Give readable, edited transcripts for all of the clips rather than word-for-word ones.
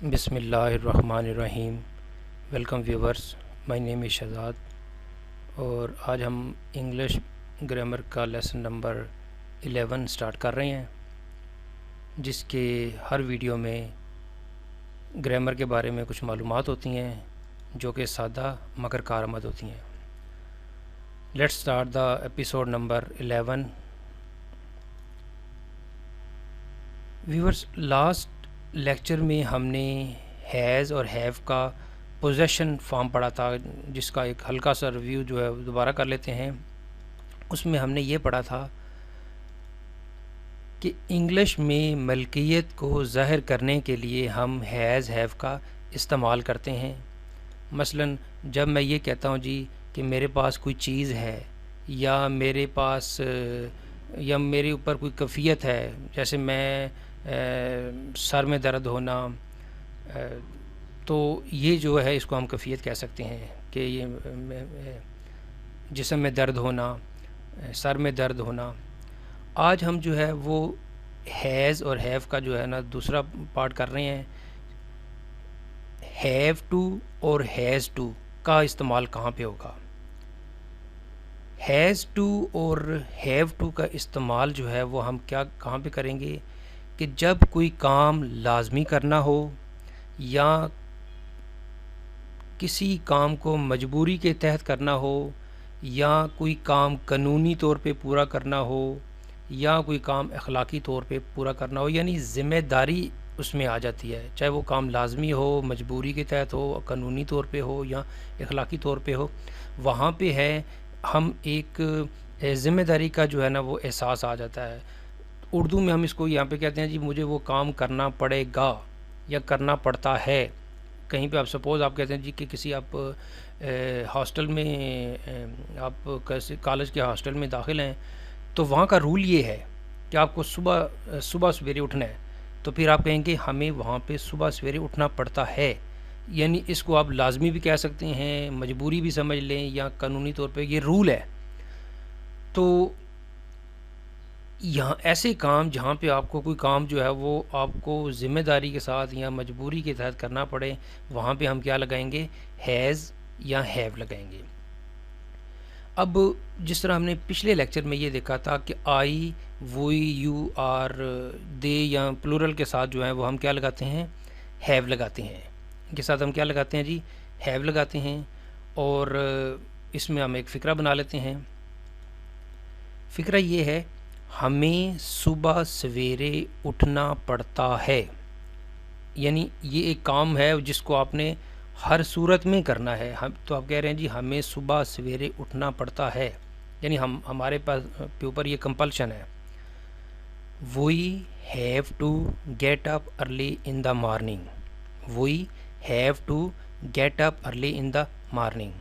बिस्मिल्लाहिर्रहमानिर्रहीम। Welcome viewers, my name is Shahzad और आज हम इंग्लिश ग्रामर का लेसन नंबर 11 स्टार्ट कर रहे हैं, जिसके हर वीडियो में ग्रामर के बारे में कुछ मालूमात होती हैं जो कि सादा मगर कारआमद होती हैं। Let's start the episode number 11। Viewers, last lecture में हमने हैज़ और हैव का पोजेशन फॉर्म पढ़ा था, जिसका एक हल्का सा रिव्यू जो है दोबारा कर लेते हैं। उसमें हमने ये पढ़ा था कि इंग्लिश में मलकियत को ज़ाहिर करने के लिए हम हैज़ हैव का इस्तेमाल करते हैं। मसलन जब मैं ये कहता हूँ जी कि मेरे पास कोई चीज़ है या मेरे पास या मेरे ऊपर कोई कैफ़ियत है, जैसे मैं सर में दर्द होना, तो ये जो है इसको हम कैफ़ियत कह सकते हैं कि ये जिस्म में दर्द होना, सर में दर्द होना। आज हम जो है वो हैज़ और हैव का जो है ना दूसरा पार्ट कर रहे हैं। हैव टू और हैज़ टू का इस्तेमाल कहाँ पे होगा? हैज़ टू और हैव टू का इस्तेमाल जो है वो हम कहाँ पे करेंगे कि जब कोई काम लाजमी करना हो या किसी काम को मजबूरी के तहत करना हो या कोई काम कानूनी तौर पे पूरा करना हो या कोई काम अखलाकी तौर पे पूरा करना हो, यानी ज़िम्मेदारी उसमें आ जाती है। चाहे वो काम लाजमी हो, मजबूरी के तहत हो, कानूनी तौर पे हो या अखलाकी तौर पे हो, वहाँ पे है हम एक ज़िम्मेदारी का जो है ना वो एहसास आ जाता है। उर्दू में हम इसको यहाँ पे कहते हैं जी मुझे वो काम करना पड़ेगा या करना पड़ता है। कहीं पे आप सपोज़ आप कहते हैं जी कि किसी आप हॉस्टल में आप कैसे कॉलेज के हॉस्टल में दाखिल हैं, तो वहाँ का रूल ये है कि आपको सुबह सवेरे उठना है, तो फिर आप कहेंगे हमें वहाँ पे सुबह सवेरे उठना पड़ता है। यानी इसको आप लाजमी भी कह सकते हैं, मजबूरी भी समझ लें या कानूनी तौर पे ये रूल है। तो यहाँ ऐसे काम जहाँ पे आपको कोई काम जो है वो आपको ज़िम्मेदारी के साथ या मजबूरी के तहत करना पड़े, वहाँ पे हम क्या लगाएंगे? हैज़ या हैव लगाएंगे। अब जिस तरह हमने पिछले लेक्चर में ये देखा था कि आई, वी, यू, आर, दे या प्लूरल के साथ जो है वो हम क्या लगाते हैं? हैव लगाते हैं। इनके साथ हम क्या लगाते हैं जी? हैव लगाते हैं। और इसमें हम एक फ़िक्रा बना लेते हैं। फ़िक्रा ये है, हमें सुबह सवेरे उठना पड़ता है। यानी ये एक काम है जिसको आपने हर सूरत में करना है। हम तो आप कह रहे हैं जी हमें सुबह सवेरे उठना पड़ता है, यानी हमारे पास के ऊपर ये कंपल्शन है। We have to get up early in the morning. We have to get up early in the morning.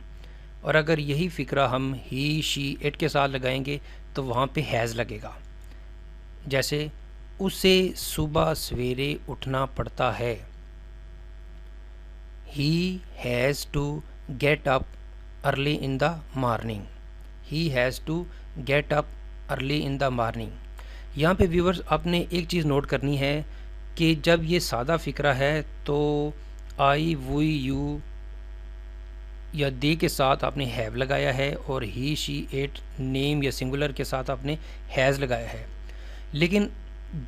और अगर यही फ़िक्रा हम ही, शी, इट के साथ लगाएंगे तो वहाँ पे हैज़ लगेगा। जैसे उसे सुबह सवेरे उठना पड़ता है। He has to get up early in the morning. He has to get up early in the morning. यहाँ पे व्यूवर्स आपने एक चीज़ नोट करनी है कि जब ये सादा फ़िक्रा है तो आई, वी, यू या दे के साथ आपने हैव लगाया है और ही, शी, इट, नेम या सिंगुलर के साथ आपने हैज़ लगाया है। लेकिन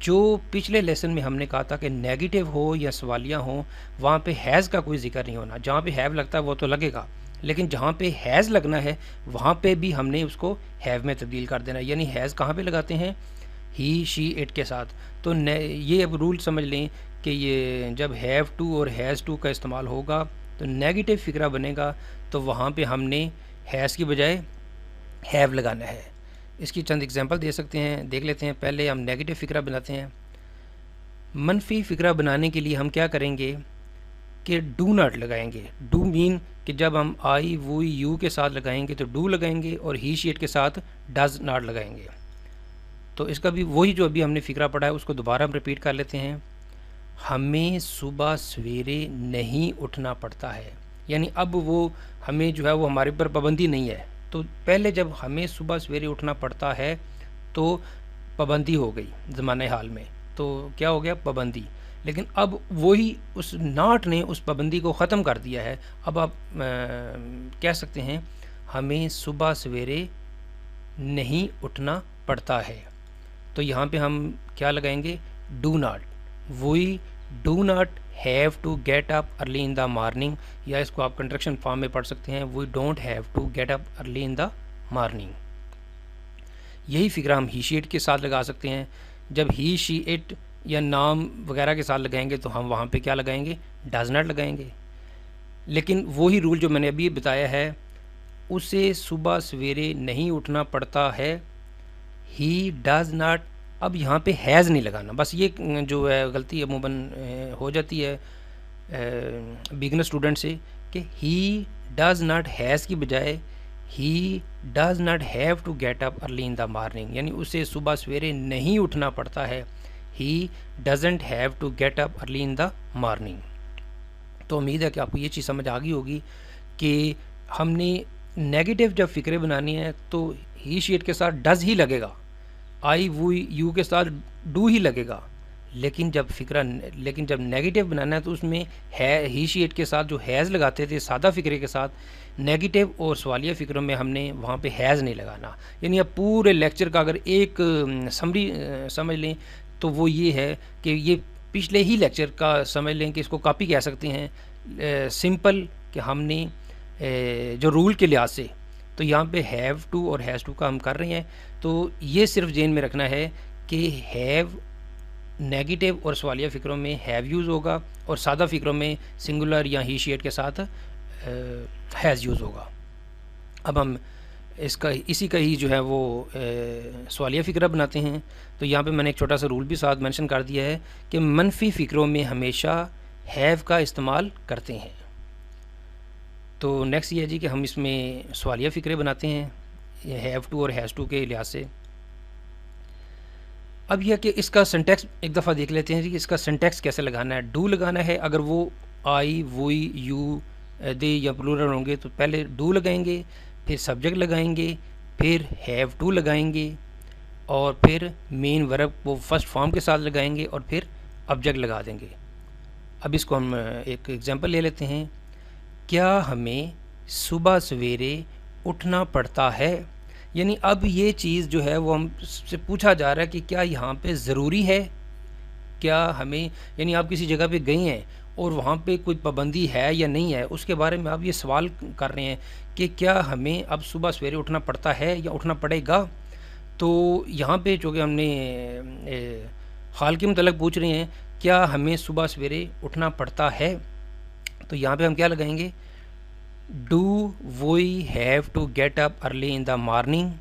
जो पिछले लेसन में हमने कहा था कि नेगेटिव हो या सवालिया हो, वहाँ पे हैज़ का कोई जिक्र नहीं होना। जहाँ पे हैव लगता है वो तो लगेगा, लेकिन जहाँ पे हैज़ लगना है वहाँ पे भी हमने उसको हैव में तब्दील कर देना। यानी हैज़ कहाँ पे लगाते हैं? ही, शी, इट के साथ। तो ये अब रूल समझ लें कि ये जब हैव टू और हैज़ टू का इस्तेमाल होगा तो नेगेटिव फ़िक्रा बनेगा, तो वहाँ पे हमने हैज़ की बजाय हैव लगाना है। इसकी चंद एग्जांपल दे सकते हैं, देख लेते हैं। पहले हम नेगेटिव फ़िक्रा बनाते हैं। मनफी फ़िक्रा बनाने के लिए हम क्या करेंगे कि डू नॉट लगाएंगे। डू मीन कि जब हम आई, वी, यू के साथ लगाएंगे तो डू लगाएंगे और ही, शी, इट के साथ डज नॉट लगाएंगे। तो इसका भी वही जो अभी हमने फ़िक्रा पढ़ा है उसको दोबारा हम रिपीट कर लेते हैं। हमें सुबह सवेरे नहीं उठना पड़ता है, यानी अब वो हमें जो है वो हमारे ऊपर पाबंदी नहीं है। तो पहले जब हमें सुबह सवेरे उठना पड़ता है तो पाबंदी हो गई ज़माने हाल में, तो क्या हो गया? पाबंदी। लेकिन अब वही उस नॉट ने उस पाबंदी को ख़त्म कर दिया है। अब आप कह सकते हैं हमें सुबह सवेरे नहीं उठना पड़ता है। तो यहाँ पे हम क्या लगाएंगे, do not. We do not have to get up early in the morning, या इसको आप कंट्रक्शन फॉर्म में पढ़ सकते हैं, we don't have to get up early in the morning. यही फिक्र हम ही शी इट के साथ लगा सकते हैं। जब ही शी इट या नाम वगैरह के साथ लगाएंगे तो हम वहाँ पे क्या लगाएंगे, डज नॉट लगाएंगे। लेकिन वही रूल जो मैंने अभी बताया है, उसे सुबह सवेरे नहीं उठना पड़ता है, ही डज नॉट। अब यहाँ पे हैज़ नहीं लगाना, बस ये जो है गलती अमूमन हो जाती है बिगनर स्टूडेंट से, कि ही डज नॉट हैज़ की बजाय he does not have to get up early in the morning, यानी उसे सुबह सवेरे नहीं उठना पड़ता है, he doesn't have to get up early in the morning. तो उम्मीद है कि आपको ये चीज़ समझ आ गई होगी कि हमने नेगेटिव जब फ़िक्रे बनानी है तो ही शी इट के साथ डज़ ही लगेगा, आई वी यू के साथ डू ही लगेगा। लेकिन जब नेगेटिव बनाना है तो उसमें है ही शी इट के साथ जो हैज़ लगाते थे सादा फ़िक्रे के साथ, नेगेटिव और सवालिया फ़िक्रों में हमने वहाँ पे हैज़ नहीं लगाना। यानी अब पूरे लेक्चर का अगर एक समरी समझ लें तो वो ये है कि ये पिछले ही लेक्चर का समझ लें कि इसको कॉपी कह सकते हैं सिंपल, कि हमने जो रूल के लिहाज से तो यहाँ पे हैव टू और हैज़ टू का हम कर रहे हैं। तो ये सिर्फ जेन में रखना है कि हैव नेगेटिव और सवालिया फ़िक्रों में हैव यूज़ होगा और सादा फ़िक्रों में सिंगुलर या ही शी इट के साथ हैज़ यूज़ होगा। अब हम इसी का ही जो है वो सवालिया फ़िक्रा बनाते हैं। तो यहाँ पे मैंने एक छोटा सा रूल भी साथ मेंशन कर दिया है कि मनफी फ़िक्रों में हमेशा हैव का इस्तेमाल करते हैं। तो नेक्स्ट ये है जी कि हम इसमें सवालिया फ़िक्रे बनाते हैं हैव टू और हैज़ टू के लिहाज से। अब यह कि इसका सिंटैक्स एक दफ़ा देख लेते हैं जी, इसका सिंटैक्स कैसे लगाना है। डू लगाना है, अगर वो आई वी यू दे या प्लूरल होंगे तो पहले डू लगाएंगे, फिर सब्जेक्ट लगाएंगे, फिर हैव टू लगाएंगे, और फिर मेन वर्ब वो फर्स्ट फॉर्म के साथ लगाएंगे और फिर ऑब्जेक्ट लगा देंगे। अब इसको हम एक एग्जांपल ले लेते हैं। क्या हमें सुबह सवेरे उठना पड़ता है, यानी अब ये चीज़ जो है वो हमसे पूछा जा रहा है कि क्या यहाँ पे ज़रूरी है, क्या हमें, यानी आप किसी जगह पे गए हैं और वहाँ पे कोई पाबंदी है या नहीं है, उसके बारे में आप ये सवाल कर रहे हैं कि क्या हमें अब सुबह सवेरे उठना पड़ता है या उठना पड़ेगा। तो यहाँ पे चूँकि हमने हाल के मतलब पूछ रहे हैं क्या हमें सुबह सवेरे उठना पड़ता है, तो यहाँ पे हम क्या लगाएंगे, do we have to get up early in the morning,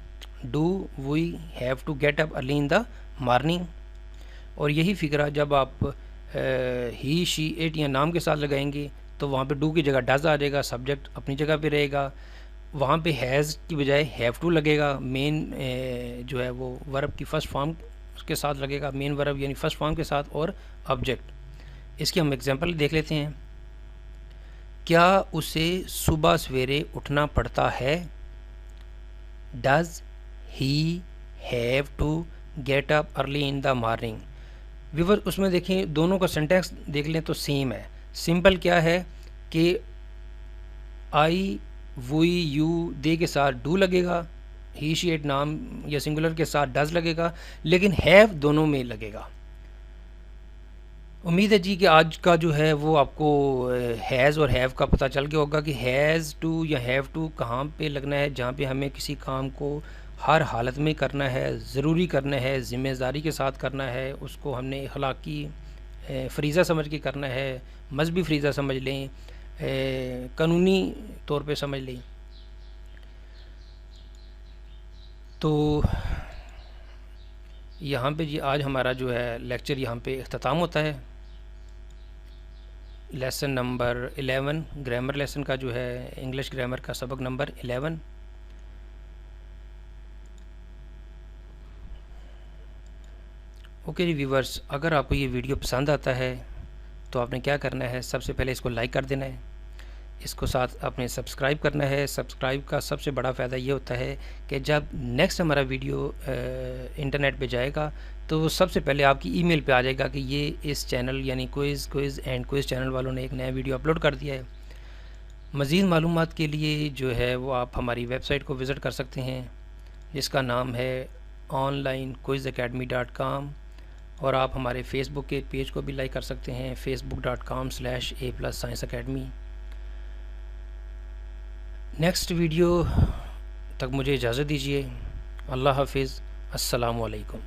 do we have to get up early in the morning. और यही फिक्रा जब आप ही शी इट या नाम के साथ लगाएंगे तो वहाँ पे डू की जगह डज आ जाएगा, सब्जेक्ट अपनी जगह पे रहेगा, वहाँ पे हैज़ की बजाय हैव टू लगेगा, मेन जो है वो वर्ब की फ़र्स्ट फॉर्म के साथ लगेगा, मेन वर्ब यानी फ़र्स्ट फॉर्म के साथ, और ऑब्जेक्ट। इसकी हम एग्जांपल देख लेते हैं। क्या उसे सुबह सवेरे उठना पड़ता है, does he have to get up early in the morning. Viewer उसमें देखें दोनों का सिंटैक्स देख लें तो सेम है। सिंपल क्या है कि आई वी यू दे के साथ डू लगेगा, ही शी इट नाम या सिंगुलर के साथ डज लगेगा, लेकिन हैव दोनों में लगेगा। उम्मीद है जी कि आज का जो है वो आपको हैज़ और हैव का पता चल गया होगा कि हैज़ टू या हैव टू कहाँ पे लगना है, जहाँ पे हमें किसी काम को हर हालत में करना है, ज़रूरी करना है, ज़िम्मेदारी के साथ करना है, उसको हमने अखलाकी फ़रीज़ा समझ के करना है, मजहबी फ़रीज़ा समझ लें, कानूनी तौर पे समझ लें। तो यहाँ पे जी आज हमारा जो है लेक्चर यहाँ पे इख्तिताम होता है। लेसन नंबर 11 ग्रामर लेसन का जो है इंग्लिश ग्रामर का सबक नंबर 11। ओके जी व्यूवर्स, अगर आपको ये वीडियो पसंद आता है तो आपने क्या करना है, सबसे पहले इसको लाइक कर देना है, इसको साथ आपने सब्सक्राइब करना है। सब्सक्राइब का सबसे बड़ा फ़ायदा ये होता है कि जब नेक्स्ट हमारा वीडियो इंटरनेट पे जाएगा तो सबसे पहले आपकी ईमेल पे आ जाएगा कि ये इस चैनल यानी क्विज़ एंड क्विज़ चैनल वालों ने एक नया वीडियो अपलोड कर दिया है। मज़ीद मालूमात के लिए जो है वो आप हमारी वेबसाइट को विज़िट कर सकते हैं, जिसका नाम है onlinequizacademy.com, और आप हमारे फ़ेसबुक के पेज को भी लाइक कर सकते हैं, facebook.com/a+scienceacademy। नेक्स्ट वीडियो तक मुझे इजाज़त दीजिए। अल्लाह हाफिज़। अस्सलामु अलैकुम।